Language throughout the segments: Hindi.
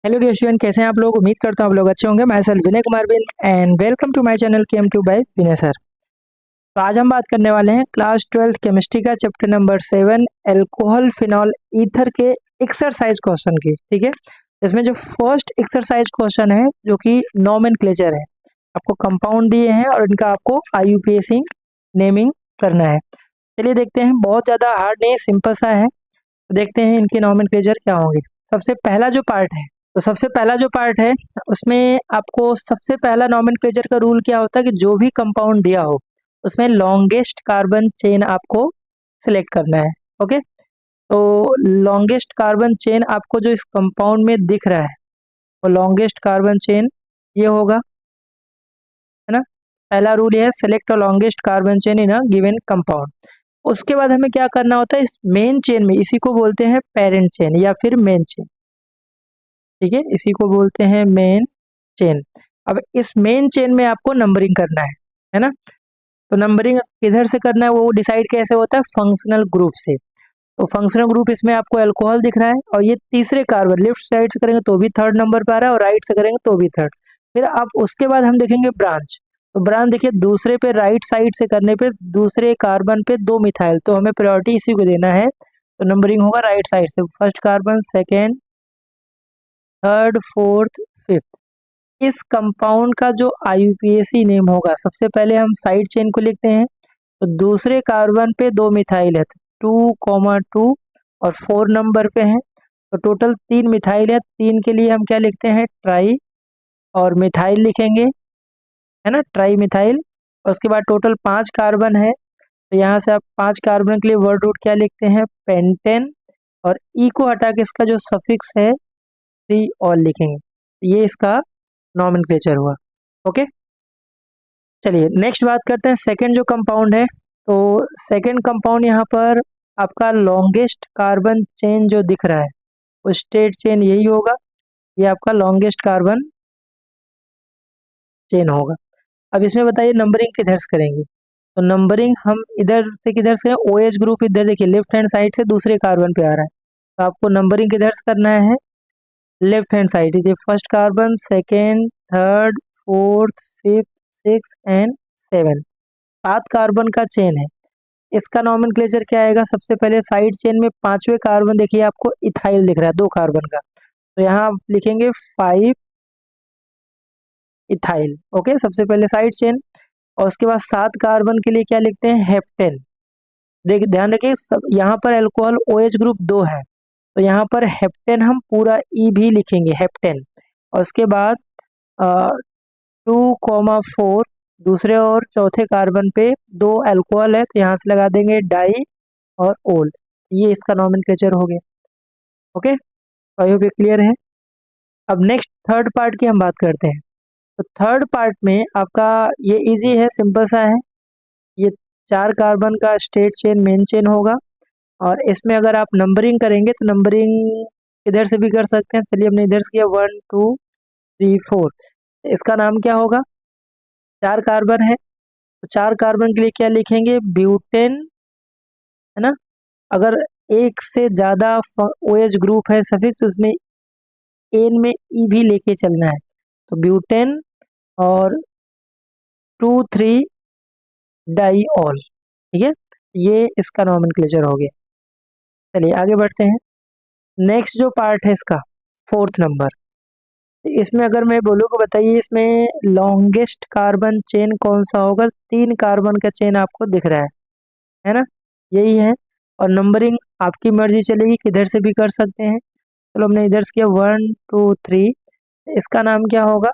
हेलो डियर स्टूडेंट, कैसे हैं आप लोग। उम्मीद करता हूँ आप लोग अच्छे होंगे। मैं सर विनय कुमार बिन and welcome to my channel KM2 by Vinay sir. तो आज हम बात करने वाले हैं क्लास 12th केमिस्ट्री का chapter number 7 alcohol phenol ether के एक्सरसाइज क्वेश्चन की। ठीक है, इसमें जो फर्स्ट एक्सरसाइज क्वेश्चन है जो कि नोमेनक्लेचर है, आपको कंपाउंड दिए हैं और इनका आपको IUPAC नेमिंग करना है। चलिए देखते हैं, बहुत ज़्यादा हार्ड नहीं, सिंपल सा है। तो देखते हैं इनके नोमेनक्लेचर क्या होंगे। सबसे पहला जो पार्ट है, तो सबसे पहला जो पार्ट है उसमें आपको सबसे पहला नॉमेनक्लेचर का रूल क्या होता है कि जो भी कंपाउंड दिया हो उसमें लॉन्गेस्ट कार्बन चेन आपको सिलेक्ट करना है। ओके, तो लॉन्गेस्ट कार्बन चेन आपको जो इस कंपाउंड में दिख रहा है वो लॉन्गेस्ट कार्बन चेन ये होगा, है ना। पहला रूल ये है, select a longest carbon chain in a given compound. उसके बाद हमें क्या करना होता है, इस मेन चेन में, इसी को बोलते हैं पेरेंट चेन या फिर मेन चेन। ठीक है, इसी को बोलते हैं मेन चेन। अब इस मेन चेन में आपको नंबरिंग करना है ना। तो नंबरिंग किधर से करना है वो डिसाइड कैसे होता है, फंक्शनल ग्रुप से। तो फंक्शनल ग्रुप इसमें आपको अल्कोहल दिख रहा है और ये तीसरे कार्बन, लेफ्ट साइड से करेंगे तो भी थर्ड नंबर पे आ रहा है और राइट से करेंगे तो भी थर्ड। फिर अब उसके बाद हम देखेंगे ब्रांच। तो ब्रांच देखिए, दूसरे पे राइट साइड से करने पे दूसरे कार्बन पे 2 मिथाइल, तो हमें प्रायोरिटी इसी को देना है। तो नंबरिंग होगा राइट साइड से, first carbon, second, third, fourth, fifth. इस कंपाउंड का जो IUPAC नेम होगा, सबसे पहले हम साइड चेन को लिखते हैं। तो दूसरे कार्बन पे 2 मिथाइल है, तो 2,2 और 4 नंबर पे है, तो टोटल 3 मिथाइल है। 3 के लिए हम क्या लिखते हैं, ट्राई, और मिथाइल लिखेंगे, है ना, ट्राई मिथाइल। और उसके बाद टोटल 5 कार्बन है, तो यहाँ से आप 5 कार्बन के लिए वर्ड रूट क्या लिखते हैं, पेंटेन, और ई को हटा के इसका जो सफिक्स है 3 और लिखेंगे। ये इसका नॉमेनक्लेचर हुआ। ओके, चलिए नेक्स्ट बात करते हैं सेकंड जो कंपाउंड है। तो सेकंड कंपाउंड यहाँ पर आपका लॉन्गेस्ट कार्बन चेन जो दिख रहा है वो स्ट्रेट चेन यही होगा, ये आपका लॉन्गेस्ट कार्बन चेन होगा। अब इसमें बताइए नंबरिंग किधर से करेंगे। तो नंबरिंग हम इधर से किधर से, OH ग्रुप इधर देखिए लेफ्ट हैंड साइड से दूसरे कार्बन पे आ रहा है, तो आपको नंबरिंग किधर से करना है, लेफ्ट हैंड साइड। ये first carbon, second, third, fourth, fifth, six and 7, 7 carbon का चेन है। इसका नॉमेनक्लेचर क्या आएगा, सबसे पहले साइड चेन में 5वें कार्बन देखिए आपको इथाइल दिख रहा है 2 कार्बन का, तो यहाँ आप लिखेंगे 5 इथाइल। ओके, सबसे पहले साइड चेन। और उसके बाद 7 कार्बन के लिए क्या लिखते हैं, हेप्टेन। देख ध्यान रखिए, सब यहाँ पर अल्कोहल OH ग्रुप 2 है, तो यहाँ पर हेप्टेन हम पूरा ई भी लिखेंगे, हेप्टेन। और उसके बाद 2,4 दूसरे और चौथे कार्बन पे 2 अल्कोहल है, तो यहाँ से लगा देंगे डाई और ओल। ये इसका नॉमेनक्लेचर हो गया। ओके, आई होप ये क्लियर है। अब नेक्स्ट थर्ड पार्ट की हम बात करते हैं। तो थर्ड पार्ट में आपका ये इजी है, सिंपल सा है। ये 4 कार्बन का स्ट्रेट चेन मेन चेन होगा, और इसमें अगर आप नंबरिंग करेंगे तो नंबरिंग इधर से भी कर सकते हैं। चलिए हमने इधर से किया 1 2 3 4। इसका नाम क्या होगा, 4 कार्बन है, तो 4 कार्बन के लिए क्या लिखेंगे, ब्यूटेन, है ना। अगर एक से ज्यादा OH ग्रुप है सफिक्स, तो उसमें एन में ई भी लेके चलना है, तो ब्यूटेन और 2,3 डाईऑल। ठीक है, ये इसका नॉमेनक्लेचर हो गया। चलिए आगे बढ़ते हैं। नेक्स्ट जो पार्ट है इसका, फोर्थ नंबर, इसमें अगर मैं बोलूँ कि बताइए इसमें लॉन्गेस्ट कार्बन चेन कौन सा होगा। 3 कार्बन का चेन आपको दिख रहा है ना, यही है। और नंबरिंग आपकी मर्जी चलेगी, किधर से भी कर सकते हैं। चलो हमने इधर से किया 1 2 3। इसका नाम क्या होगा,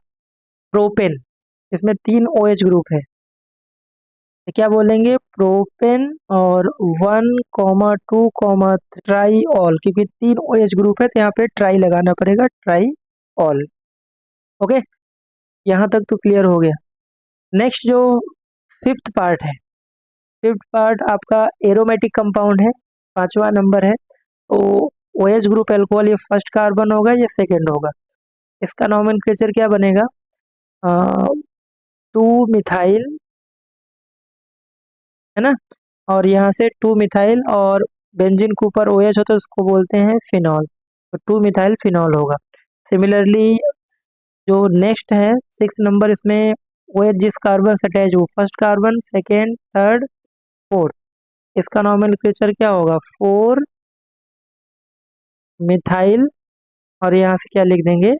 प्रोपेन। इसमें 3 OH ग्रुप है, तो क्या बोलेंगे, प्रोपेन और 1,2, ट्राई ऑल, क्योंकि 3 OH ग्रुप है तो यहाँ पे ट्राई लगाना पड़ेगा, ट्राई ऑल। ओके, यहाँ तक तो क्लियर हो गया। नेक्स्ट जो फिफ्थ पार्ट है, फिफ्थ पार्ट आपका एरोमेटिक कंपाउंड है, 5वां नंबर है। तो OH ग्रुप एल्कोहल, ये फर्स्ट कार्बन होगा, ये सेकेंड होगा। इसका नॉमेनक्लेचर क्या बनेगा, 2 मिथाइल, है ना, और यहाँ से 2 मिथाइल, और बेंजीन के ऊपर OH हो तो उसको बोलते हैं फिनॉल, तो 2 मिथाइल फिनॉल होगा। सिमिलरली जो नेक्स्ट है 6 नंबर, इसमें वो है जिस कार्बन से अटैच हो, first carbon, second, third, fourth, इसका नॉमेनक्लेचर क्या होगा, 4 मिथाइल, और यहाँ से क्या लिख देंगे,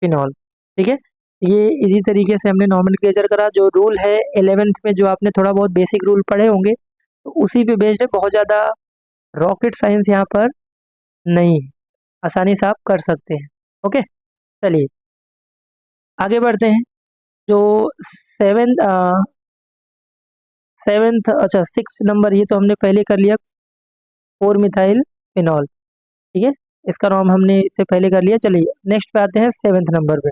फिनॉल। ठीक है, ये इसी तरीके से हमने नॉमेनक्लेचर करा। जो रूल है 11th में, जो आपने थोड़ा बहुत बेसिक रूल पढ़े होंगे, तो उसी पे बेस्ड है, बहुत ज़्यादा रॉकेट साइंस यहाँ पर नहीं है, आसानी से आप कर सकते हैं। ओके, चलिए आगे बढ़ते हैं। जो सेवेंथ सेवेंथ अच्छा 6 नंबर, ये तो हमने पहले कर लिया, 4 मिथाइल फिनॉल। ठीक है, इसका नाम हमने इससे पहले कर लिया। चलिए नेक्स्ट पे आते हैं 7 नंबर पे।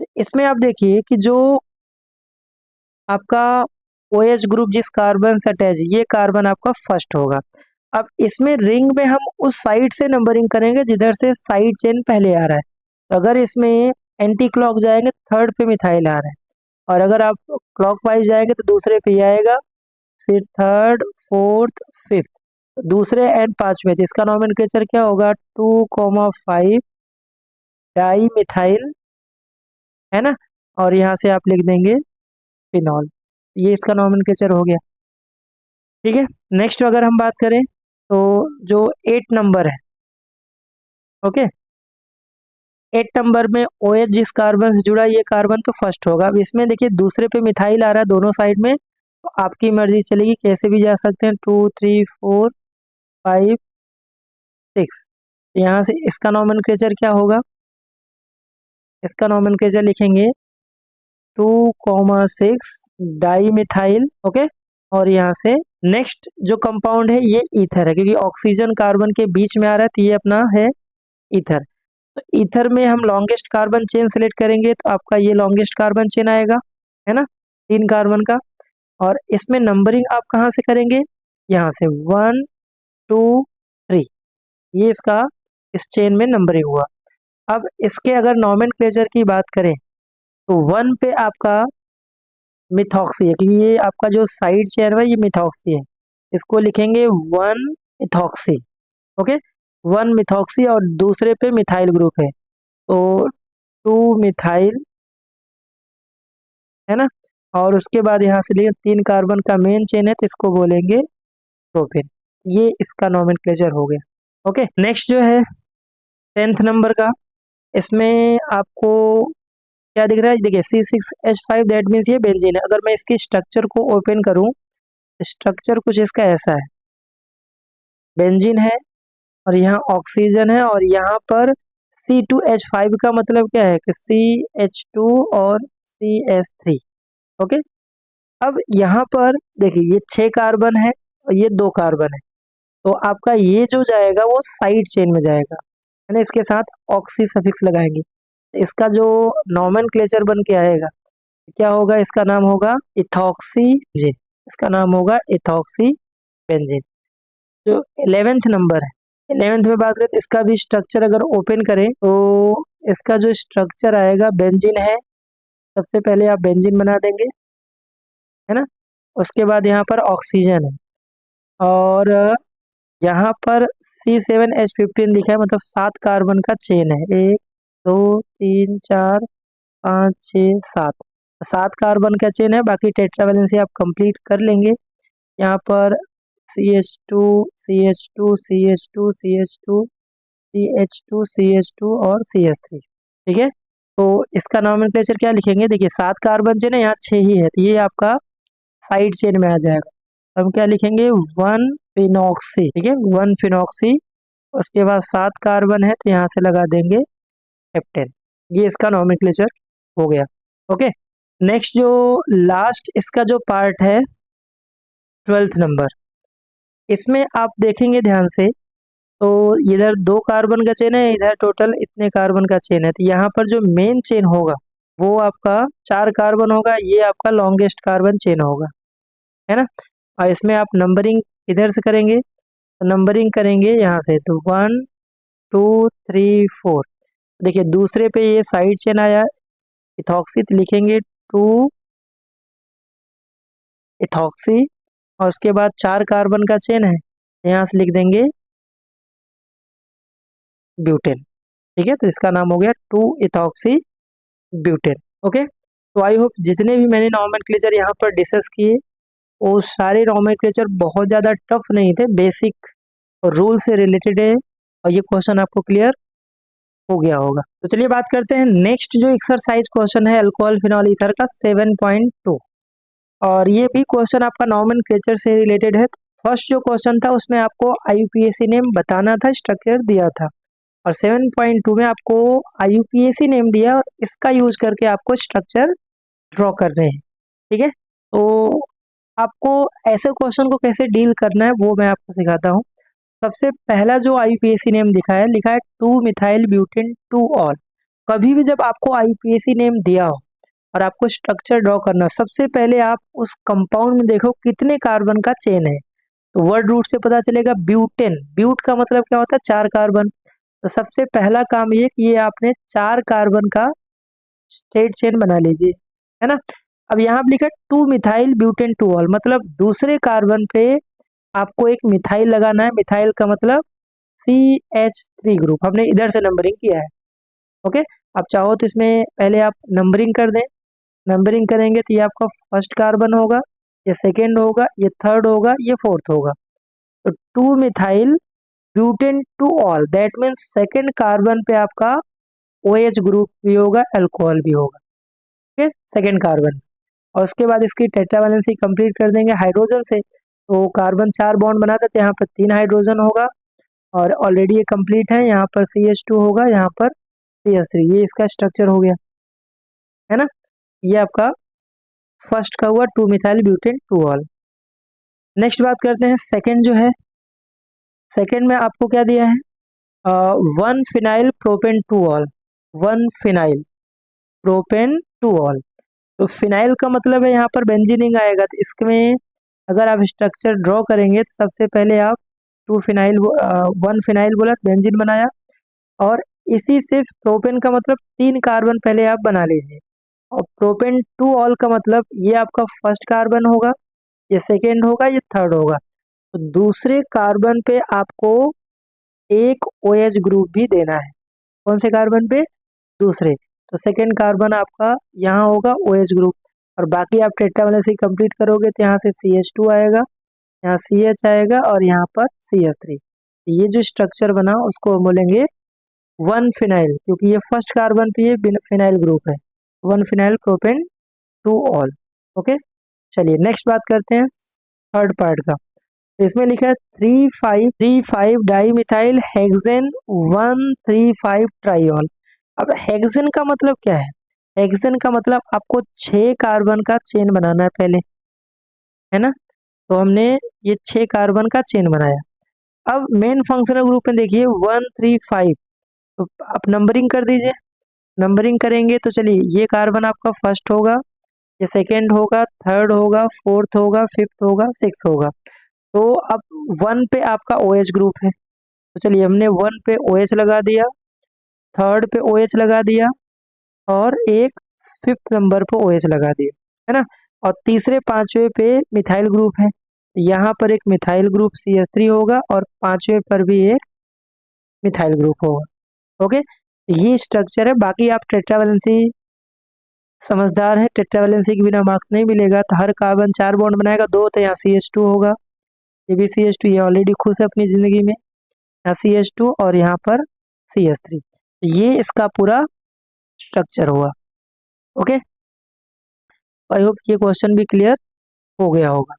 तो इसमें आप देखिए कि जो आपका OH ग्रुप जिस कार्बन से अटैच, ये कार्बन आपका फर्स्ट होगा। अब इसमें रिंग में हम उस साइड से नंबरिंग करेंगे जिधर से साइड चेन पहले आ रहा है। तो अगर इसमें एंटी क्लॉक जाएंगे, थर्ड पे मिथाइल आ रहा है, और अगर आप क्लॉक वाइज जाएंगे तो दूसरे पे ही आएगा, फिर थर्ड, फोर्थ, फिफ्थ, दूसरे एंड पांचवें। तो इसका नॉमेनक्लेचर क्या होगा, 2,5 डाई मिथाइल, है ना, और यहाँ से आप लिख देंगे फिनॉल। ये इसका नॉमेनक्लेचर हो गया। ठीक है, नेक्स्ट अगर हम बात करें तो जो 8 नंबर है, ओके, 8 नंबर में OH जिस कार्बन से जुड़ा, ये कार्बन तो फर्स्ट होगा। अब इसमें देखिए दूसरे पे मिथाइल आ रहा है दोनों साइड में, तो आपकी मर्जी चलेगी, कैसे भी जा सकते हैं, 2, 3, 4, 5, 6। यहाँ से इसका नॉमेनक्लेचर क्या होगा, इसका नॉमेनक्लेचर लिखेंगे 2,6 डाई मिथाइल, ओके, और यहाँ से नेक्स्ट जो कंपाउंड है ये ईथर है, क्योंकि ऑक्सीजन कार्बन के बीच में आ रहा है, तो ये अपना है ईथर। तो ईथर में हम लॉन्गेस्ट कार्बन चेन सेलेक्ट करेंगे, तो आपका ये लॉन्गेस्ट कार्बन चेन आएगा, है ना, 3 कार्बन का। और इसमें नंबरिंग आप कहाँ से करेंगे, यहाँ से 1, 2, 3, ये इसका इस चेन में नंबरिंग हुआ। अब इसके अगर नॉमेनक्लेचर की बात करें तो 1 पे आपका मिथॉक्सी है, क्योंकि ये आपका जो साइड चेन है ये मिथॉक्सी है, इसको लिखेंगे 1 मिथॉक्सी, ओके, 1 मिथॉक्सी, और दूसरे पे मिथाइल ग्रुप है, तो 2 मिथाइल, है ना, और उसके बाद यहाँ से लिए 3 कार्बन का मेन चेन है, तो इसको बोलेंगे प्रोपेन। ये इसका नॉमेनक्लेचर हो गया। ओके, नेक्स्ट जो है 10th नंबर का, इसमें आपको क्या दिख रहा है, देखिए C6H5, दैट मीन्स ये बेंजीन है। अगर मैं इसकी स्ट्रक्चर को ओपन करूं, स्ट्रक्चर कुछ इसका ऐसा है, बेंजीन है, और यहाँ ऑक्सीजन है, और यहाँ पर C2H5 का मतलब क्या है कि CH2 और CH3, ओके। अब यहाँ पर देखिए ये 6 कार्बन है और ये 2 कार्बन है, तो आपका ये जो जाएगा वो साइड चेन में जाएगा, है ना, इसके साथ ऑक्सी सफिक्स लगाएंगे। इसका जो नॉमेनक्लेचर बन के आएगा क्या होगा, इसका नाम होगा इथॉक्सी बेंजीन, इसका नाम होगा इथॉक्सी बेंजीन। जो 11th नंबर है, 11th में बात करें तो इसका भी स्ट्रक्चर अगर ओपन करें तो इसका जो स्ट्रक्चर आएगा, बेंजीन है, सबसे पहले आप बेंजीन बना देंगे, है ना, उसके बाद यहाँ पर ऑक्सीजन है, और यहाँ पर C7H15 लिखा है, मतलब 7 कार्बन का चेन है, 1, 2, 3, 4, 5, 6, 7, 7 कार्बन का चेन है। बाकी टेट्रावैलेंसी आप कंप्लीट कर लेंगे। यहाँ पर CH2, CH2, CH2, CH2, CH2, CH2 और CH3, ठीक है। तो इसका नॉमेनक्लेचर क्या लिखेंगे, देखिए 7 कार्बन चेन है, यहाँ 6 ही है, तो ये आपका साइड चेन में आ जाएगा। हम क्या लिखेंगे, 1 फिनॉक्सी, ठीक है, 1 फिनॉक्सी, उसके बाद 7 कार्बन है, तो यहाँ से लगा देंगे हेप्टेन। ये इसका नॉमेनक्लेचर हो गया। ओके, नेक्स्ट जो लास्ट इसका जो पार्ट है 12th नंबर, इसमें आप देखेंगे ध्यान से, तो इधर 2 कार्बन का चेन है, इधर टोटल इतने कार्बन का चेन है, तो यहाँ पर जो मेन चेन होगा वो आपका 4 कार्बन होगा, ये आपका लॉन्गेस्ट कार्बन चेन होगा, है ना। और इसमें आप नंबरिंग इधर से करेंगे, तो नंबरिंग करेंगे यहाँ से, तो 1, 2, 3, 4, देखिए दूसरे पे ये साइड चेन आया इथॉक्सी, तो लिखेंगे 2 इथॉक्सी, और उसके बाद 4 कार्बन का चेन है, यहाँ से लिख देंगे ब्यूटेन। ठीक है, तो इसका नाम हो गया 2 इथॉक्सी ब्यूटेन। ओके, तो आई होप जितने भी मैंने नॉमेनक्लेचर यहाँ पर डिस्कस किए वो सारे नॉमेनक्लेचर बहुत ज़्यादा टफ नहीं थे, बेसिक रूल से रिलेटेड है और ये क्वेश्चन आपको क्लियर हो गया होगा। तो चलिए बात करते हैं नेक्स्ट जो एक्सरसाइज क्वेश्चन है अल्कोहल फिनॉल ईथर का 7.2, और ये भी क्वेश्चन आपका नॉमेनक्लेचर से रिलेटेड है। फर्स्ट जो क्वेश्चन था उसमें आपको आईयूपीएसी नेम बताना था, स्ट्रक्चर दिया था, और 7.2 में आपको आईयूपीएसी नेम दिया और इसका यूज करके आपको स्ट्रक्चर ड्रॉ कर रहे हैं। ठीक है, तो आपको ऐसे क्वेश्चन को कैसे डील करना है वो मैं आपको सिखाता हूँ। सबसे पहला जो आईयूपीएसी नेम लिखा है 2 मिथाइल ब्यूटेन 2 ऑल। कभी भी जब आपको आईयूपीएसी नेम दिया हो और आपको स्ट्रक्चर ड्रॉ करना, सबसे पहले आप उस कंपाउंड में देखो कितने कार्बन का चेन है। तो वर्ड रूट से पता चलेगा ब्यूटेन, ब्यूट का मतलब क्या होता है 4 कार्बन। तो सबसे पहला काम ये कि ये आपने 4 कार्बन का स्ट्रेट चेन बना लीजिए, है ना। अब यहाँ पे लिखा 2 मिथाइल ब्यूटेन 2 ऑल, मतलब दूसरे कार्बन पे आपको एक मिथाइल लगाना है। मिथाइल का मतलब CH3 ग्रुप, हमने इधर से नंबरिंग किया है। ओके, आप चाहो तो इसमें पहले आप नंबरिंग कर दें। नंबरिंग करेंगे तो ये आपका फर्स्ट कार्बन होगा, ये सेकेंड होगा, ये थर्ड होगा, ये फोर्थ होगा। तो 2 methyl butane 2 all, that means second carbon पे आपका OH ग्रुप भी होगा, अल्कोहल भी होगा। ठीक है, सेकेंड कार्बन। और उसके बाद इसकी टेट्रावैलेंसी कंप्लीट कर देंगे हाइड्रोजन से। तो कार्बन 4 बॉन्ड बनाता है तो यहाँ पर 3 हाइड्रोजन होगा, और ऑलरेडी ये कंप्लीट है। यहाँ पर CH2 होगा, यहाँ पर CH3, ये इसका स्ट्रक्चर हो गया, है ना। ये आपका फर्स्ट का हुआ 2 मिथाइल ब्यूटेन 2 ऑल। नेक्स्ट बात करते हैं सेकेंड जो है। सेकेंड में आपको क्या दिया है 1 phenyl propane 2 all, 1 phenyl propane 2 all. तो फिनाइल का मतलब है यहाँ पर बेंजीनिंग आएगा, तो इसमें अगर आप स्ट्रक्चर ड्रॉ करेंगे तो सबसे पहले आप 2 फिनाइल 1 फिनाइल बोला, बेंजीन बनाया, और इसी से प्रोपेन का मतलब 3 कार्बन पहले आप बना लीजिए। और प्रोपेन 2 ऑल का मतलब ये आपका फर्स्ट कार्बन होगा, ये सेकेंड होगा, ये थर्ड होगा। तो दूसरे कार्बन पे आपको एक OH ग्रुप भी देना है। कौन से कार्बन पे? दूसरे। तो सेकेंड कार्बन आपका यहाँ होगा OH ग्रुप, और बाकी आप टेट्रावैलेंसी कंप्लीट करोगे तो यहाँ से CH2 आएगा, यहाँ CH आएगा, और यहाँ पर CH3। ये जो स्ट्रक्चर बना उसको हम बोलेंगे 1 फिनाइल, क्योंकि ये फर्स्ट कार्बन पे ये फिनाइल ग्रुप है। 1 फिनाइल प्रोपेन 2 ऑल। ओके, चलिए नेक्स्ट बात करते हैं थर्ड पार्ट का। तो इसमें लिखा है 3,5,3,5 डाई मिथाइल हेक्सेन 1,3,5 ट्राइऑल। अब हेक्सेन का मतलब क्या है? हेक्सेन का मतलब आपको 6 कार्बन का चेन बनाना है पहले, है ना। तो हमने ये 6 कार्बन का चेन बनाया। अब मेन फंक्शनल ग्रुप में देखिए 1,3,5, तो आप नंबरिंग कर दीजिए। नंबरिंग करेंगे तो चलिए ये कार्बन आपका फर्स्ट होगा, ये सेकेंड होगा, थर्ड होगा, फोर्थ होगा, फिफ्थ होगा, सिक्स होगा। तो अब 1 पे आपका OH ग्रुप है, तो चलिए हमने 1 पे OH लगा दिया, थर्ड पे OH लगा दिया, और एक फिफ्थ नंबर पे OH लगा दिया, है ना। और तीसरे पांचवे पे मिथाइल ग्रुप है, यहाँ पर एक मिथाइल ग्रुप CH3 होगा, और पांचवे पर भी एक मिथाइल ग्रुप होगा। ओके, ये स्ट्रक्चर है। बाकी आप टेट्रावैलेंसी समझदार है, टेट्रावैलेंसी के बिना मार्क्स नहीं मिलेगा। तो हर कार्बन 4 बॉन्ड बनाएगा, 2 तो यहाँ CH2 होगा, ये भी CH2, ये ऑलरेडी खुश है अपनी जिंदगी में, यहाँ CH2 और यहाँ पर CH3। ये इसका पूरा स्ट्रक्चर हुआ। ओके, आई होप ये क्वेश्चन भी क्लियर हो गया होगा।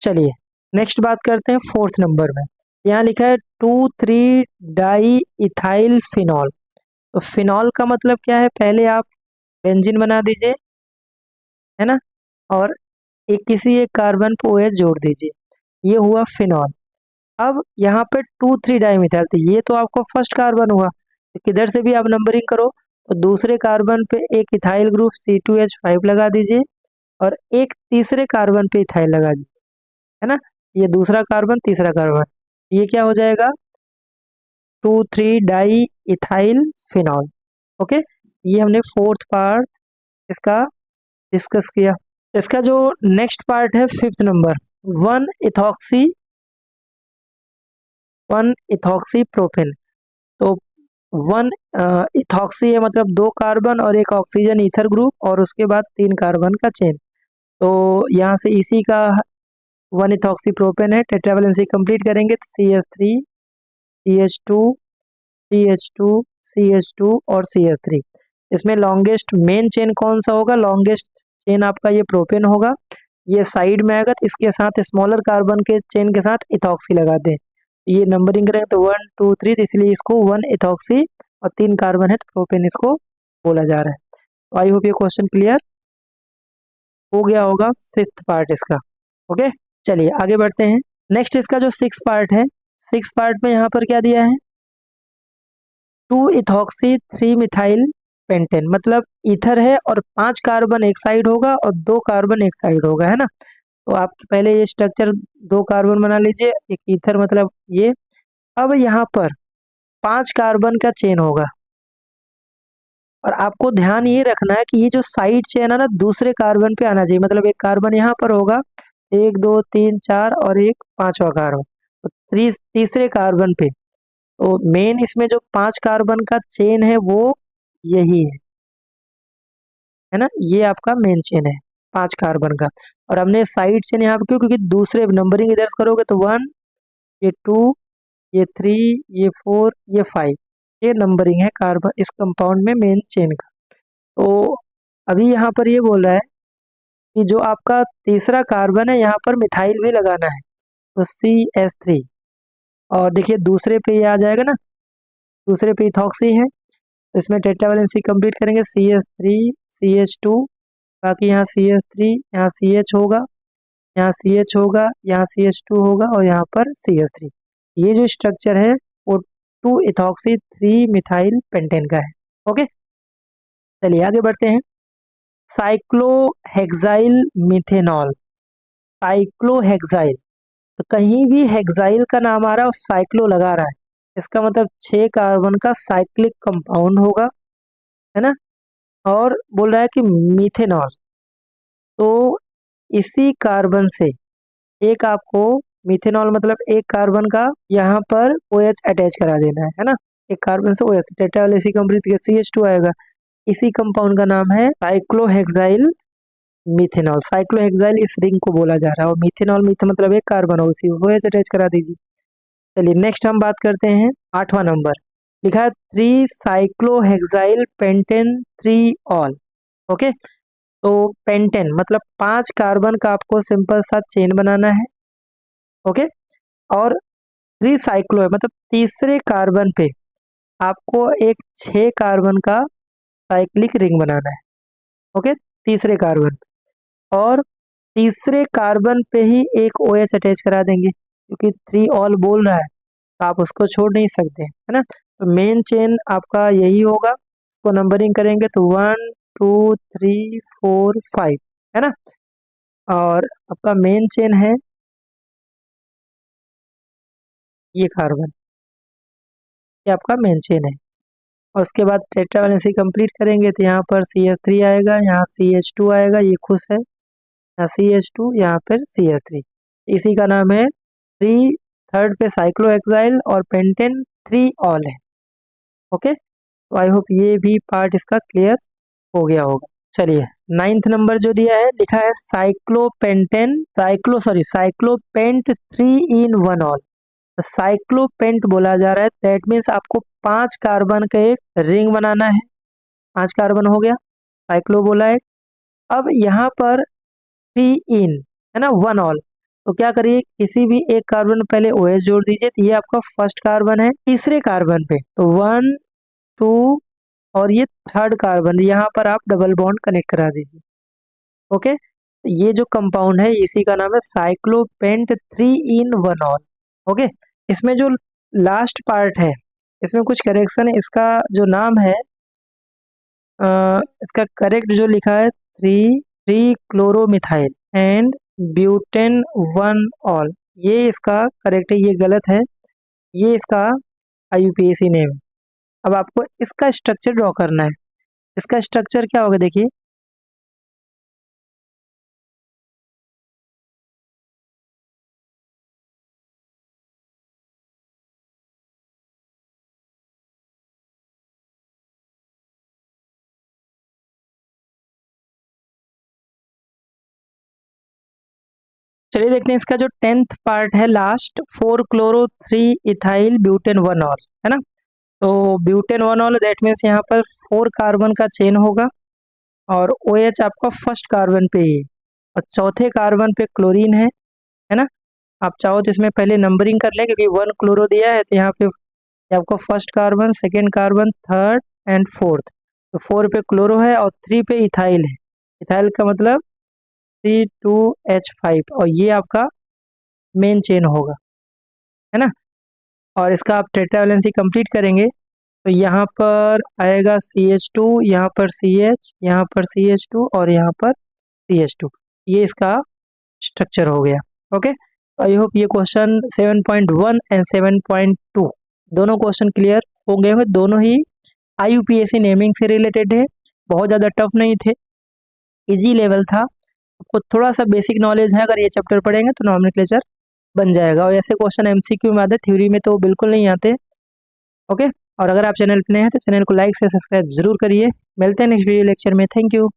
चलिए नेक्स्ट बात करते हैं फोर्थ नंबर में। यहाँ लिखा है 2,3 डाई इथाइल फिनॉल। तो फिनॉल का मतलब क्या है? पहले आप बेंजीन बना दीजिए, है ना, और एक किसी एक कार्बन पे OH जोड़ दीजिए, ये हुआ फिनॉल। अब यहाँ पे 2,3 डाई मिथाइल, तो ये तो आपका फर्स्ट कार्बन हुआ, तो किधर से भी आप नंबरिंग करो तो दूसरे कार्बन पे एक इथाइल ग्रुप C2H5 लगा दीजिए, और एक तीसरे कार्बन पे इथाइल लगा दीजिए, है ना। ये दूसरा कार्बन, तीसरा कार्बन, ये क्या हो जाएगा 2,3 डाई इथाइल फिनॉल। ओके, ये हमने फोर्थ पार्ट इसका डिस्कस किया। इसका जो नेक्स्ट पार्ट है फिफ्थ नंबर, 1 इथॉक्सी प्रोपेन। तो वन इथॉक्सी है, मतलब 2 कार्बन और एक ऑक्सीजन ईथर ग्रुप और उसके बाद 3 कार्बन का चेन। तो यहाँ से इसी का 1 इथॉक्सी प्रोपेन है। टेट्रावैलेंसी कंप्लीट करेंगे तो CH3 CH2 CH2 CH2 और CH3। इसमें लॉन्गेस्ट मेन चेन कौन सा होगा? लॉन्गेस्ट चेन आपका ये प्रोपेन होगा। ये साइड में आएगा तो इसके साथ स्मॉलर कार्बन के चेन के साथ इथॉक्सी लगा दें। ये नंबरिंग करेंगे तो 1 2 3, तो इसलिए इसको 1 इथॉक्सी और 3 कार्बन है तो प्रोपेन इसको बोला जा रहा है। तो आई होप ये क्वेश्चन क्लियर हो गया होगा, फिफ्थ पार्ट इसका। ओके, चलिए आगे बढ़ते हैं। नेक्स्ट इसका जो 6 पार्ट है, 6 पार्ट में यहाँ पर क्या दिया है? 2 इथॉक्सी 3 मिथाइल पेंटेन, मतलब ईथर है और 5 कार्बन एक साइड होगा और 2 कार्बन एक साइड होगा, है ना। तो आप पहले ये स्ट्रक्चर 2 कार्बन बना लीजिए, एक ईथर मतलब ये। अब यहाँ पर 5 कार्बन का चेन होगा और आपको ध्यान ये रखना है कि ये जो साइड चेन है ना दूसरे कार्बन पे आना चाहिए, मतलब एक कार्बन यहाँ पर होगा, 1 2 3 4 और एक पांचवा कार्बन, तो तीसरे कार्बन पे। तो मेन इसमें जो 5 कार्बन का चेन है वो यही है ना, ये आपका मेन चेन है 5 कार्बन का। और हमने साइड चेन यहाँ पे क्यों? क्योंकि दूसरे नंबरिंग इधर से करोगे तो 1, ये 2, ये 3, ये 4, ये 5, ये नंबरिंग है कार्बन इस कंपाउंड में मेन चेन का। तो अभी यहाँ पर ये बोल रहा है कि जो आपका तीसरा कार्बन है यहाँ पर मिथाइल भी लगाना है, तो CH3। और देखिए दूसरे पे ये आ जाएगा ना, दूसरे पे इथॉक्सी है तो इसमें टेट्रावैलेंसी कंप्लीट करेंगे, CH3 CH2, बाकी यहाँ CH3, यहाँ CH होगा, यहाँ CH होगा, यहाँ CH2 होगा और यहाँ पर CH3। ये जो स्ट्रक्चर है वो 2 इथॉक्सी 3 मिथाइल पेंटेन का है। ओके, चलिए आगे बढ़ते हैं। साइक्लोहेक्साइल मिथेनॉल, साइक्लोहेक्साइल, तो कहीं भी हेक्साइल का नाम आ रहा है और साइक्लो लगा रहा है, इसका मतलब 6 कार्बन का साइक्लिक कंपाउंड होगा, है ना। और बोल रहा है कि मिथेनॉल, तो इसी कार्बन से एक आपको मिथेनॉल मतलब एक कार्बन का यहाँ पर OH अटैच करा देना है ना। एक कार्बन से OH, टेट्रावैलेंसी कंप्लीट CH2 आएगा। इसी कंपाउंड का नाम है साइक्लोहेक्साइल मिथेनॉल। साइक्लोहेक्साइल इस रिंग को बोला जा रहा है और मिथेनॉल मिथ मतलब एक कार्बन हो, उसी को OH अटैच करा दीजिए। चलिए नेक्स्ट हम बात करते हैं 8वां नंबर, लिखा है 3 साइक्लोहेक्साइल पेंटेन 3 ऑल। ओके, तो पेंटेन मतलब 5 कार्बन का आपको सिंपल सा चेन बनाना है। ओके, और 3 साइक्लो है मतलब तीसरे कार्बन पे आपको एक 6 कार्बन का साइक्लिक रिंग बनाना है। ओके, तीसरे कार्बन और तीसरे कार्बन पे ही एक OH अटैच करा देंगे, क्योंकि 3 ऑल बोल रहा है तो आप उसको छोड़ नहीं सकते, है ना। तो मेन चेन आपका यही होगा, इसको नंबरिंग करेंगे तो 1 2 3 4 5, है ना। और आपका मेन चेन है ये कार्बन, ये आपका मेन चेन है। और उसके बाद टेट्रावैलेंसी कंप्लीट करेंगे तो यहाँ पर CH3 आएगा, यहाँ CH2 आएगा, ये खुश है, यहाँ CH2, यहाँ पर CH3। इसी का नाम है 3, थर्ड पे साइक्लोहेक्साइल और पेंटेन 3 ऑल है। ओके, तो आई होप ये भी पार्ट इसका क्लियर हो गया होगा। चलिए 9th नंबर जो दिया है, लिखा है साइक्लोपेंटेन साइक्लोपेंट 3 in 1 ऑल। साइक्लोपेंट बोला जा रहा है, दैट मीन्स आपको 5 कार्बन का एक रिंग बनाना है। 5 कार्बन हो गया, साइक्लो बोला है। अब यहाँ पर 3 in है ना 1 ऑल, तो क्या करिए किसी भी एक कार्बन पहले OH जोड़ दीजिए, तो ये आपका फर्स्ट कार्बन है। तीसरे कार्बन पे तो 1 2 और ये थर्ड कार्बन, यहाँ पर आप डबल बॉन्ड कनेक्ट करा दीजिए। ओके, तो ये जो कंपाउंड है इसी का नाम है साइक्लोपेंट 3 in 1 ऑल। ओके, इसमें जो लास्ट पार्ट है इसमें कुछ करेक्शन है, इसका जो नाम है इसका करेक्ट जो लिखा है 3 क्लोरोमिथाइल एंड ब्यूटेन 1 ऑल, ये इसका करेक्ट है, ये गलत है, ये इसका IUPAC नेम है। अब आपको इसका स्ट्रक्चर ड्रॉ करना है। इसका स्ट्रक्चर क्या होगा देखिए, चलिए देखते हैं इसका जो 10th पार्ट है last, 4 chloro 3 ethyl butane 1 all, है ना। तो ब्यूटेन 1 ऑल दैट मीन्स यहाँ पर 4 कार्बन का चेन होगा और OH आपका फर्स्ट कार्बन पे ही और चौथे कार्बन पे क्लोरीन है ना। आप चाहो तो इसमें पहले नंबरिंग कर लें क्योंकि 1 क्लोरो दिया है तो यहाँ पे आपको first carbon, second carbon, third and fourth. तो 4 पे क्लोरो है और 3 पे इथाइल है। इथाइल का मतलब C2H5 और ये आपका मेन चेन होगा, है ना। और इसका आप टेट्रा वैलेंसी कंप्लीट करेंगे तो यहाँ पर आएगा CH2, यहाँ पर CH, यहाँ पर CH2 और यहाँ पर CH2। ये इसका स्ट्रक्चर हो गया। ओके, आई होप ये क्वेश्चन 7.1 एंड 7.2 दोनों क्वेश्चन क्लियर हो गए होंगे। दोनों ही IUPAC नेमिंग से रिलेटेड है, बहुत ज़्यादा टफ नहीं थे, इजी लेवल था। आपको थोड़ा सा बेसिक नॉलेज है, अगर ये चैप्टर पढ़ेंगे तो नॉमेनक्लेचर बन जाएगा। और ऐसे क्वेश्चन MCQ में आते, थ्योरी में तो बिल्कुल नहीं आते। ओके, और अगर आप चैनल पे नए हैं तो चैनल को लाइक से सब्सक्राइब जरूर करिए। मिलते हैं नेक्स्ट वीडियो लेक्चर में। Thank you.